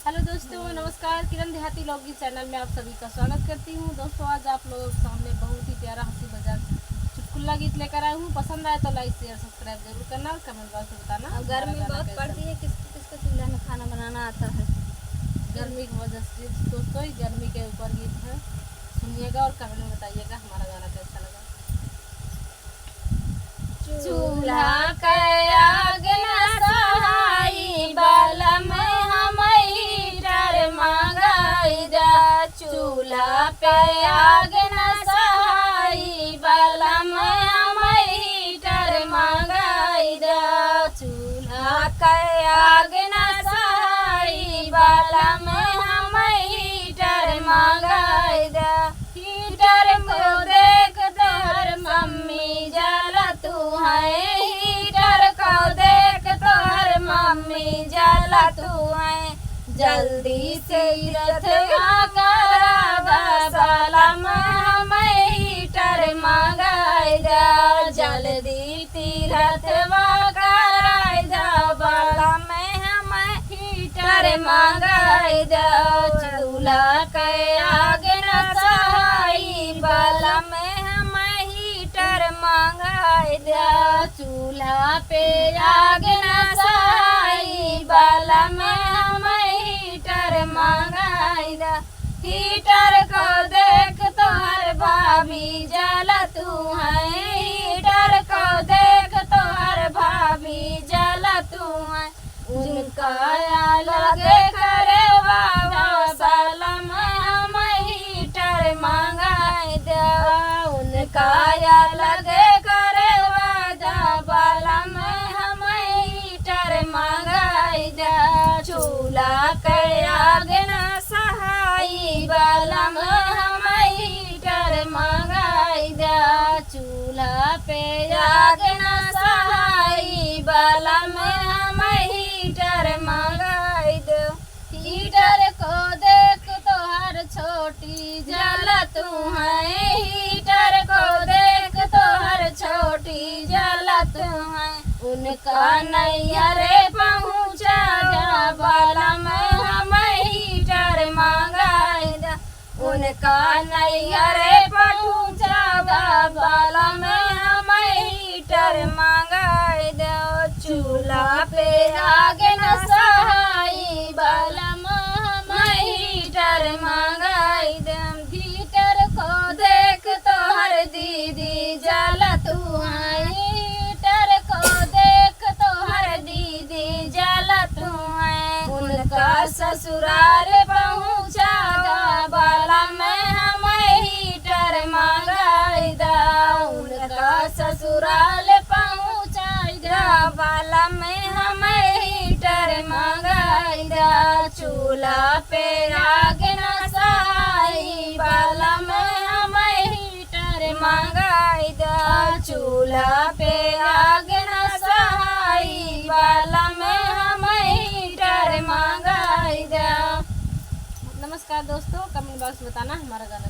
Hello दोस्तों, नमस्कार। किरण देहाती लॉगिंग चैनल में आप सभी का स्वागत करती हूँ। दोस्तों, आज आप लोगों के सामने बहुत ही प्यारा हंसी मजाक चुटकुला गीत लेकर आई हूँ। पसंद आए तो लाइक शेयर सब्सक्राइब जरूर करना और कमेंट बॉक्स में बताना। अब गर्मी बहुत पड़ती है, किसको किसको चूल्हा में खाना बनाना आता है? गर्मी की वजह से दोस्तों, गर्मी के ऊपर गीत है, सुनिएगा और कमेंट में बताइएगा हमारा गाना कैसा लगा। चूल्हा के आग न सहाई बलम हम हीटर मंगाई दा। चूल्हा पे आग न सहाई बलम हम हीटर मंगाई दा। चूल्हा के आग न सहाई बलम हम हीटर मंगाई दा। हीटर को देख तोहर मम्मी जला तू है। हीटर को देख तोहर मम्मी जला तू है। जल्दी से रथवा करावा बलम हम हीटर मंगाई दा। जल्दी तीरथवा कराई दा बलम हम हीटर मंगाई दा। चूल्हा के आग न सहाई बलम हम हीटर मंगाई दा। चूल्हा पे आग न सहाई बलम हम हीटर मंगाई दा। हीटर को देख तोहर भाभी जला तू है। हीटर को देख तोहर भाभी जला तू है। उनका लगे करे बाबा बलम हम हीटर मंगाई दा। उनका लगे करे वादा बलम हम हीटर मंगाई दा। चूल्हा के आग न सहाई बलम हम हीटर मंगाई दा। चूल्हा पे आग न सहाई बलम हम हीटर मंगाई दा। हीटर को देख तोहर छोटी जला तू है। हीटर को देख तोहर छोटी जला तू है। उनका नैहरे पहुँचा जा बलम हम हीटर मंगाई दा। उनका नैहरे पहुँचा जा बलम हम हीटर मंगाई दा। चूल्हा पे आग न सहाई बलम हम हीटर मंगाई दा। हीटर को देख तोहर दीदी जला तू है। हीटर को देख तोहर दीदी जला तू है। उनका ससुराल पहुँचा गा बलम हम हीटर मंगाई दा। उनका ससुराल पहुँचा गा बलम हम हीटर मंगाई दा। चूल्हा पे आग न सहाई बलम हम हीटर मंगाई दा। चूल्हा पे आग न सहाई बलम हम हीटर मंगाई दा। नमस्कार दोस्तों, कमेंट बॉक्स में बताना हमारा गाना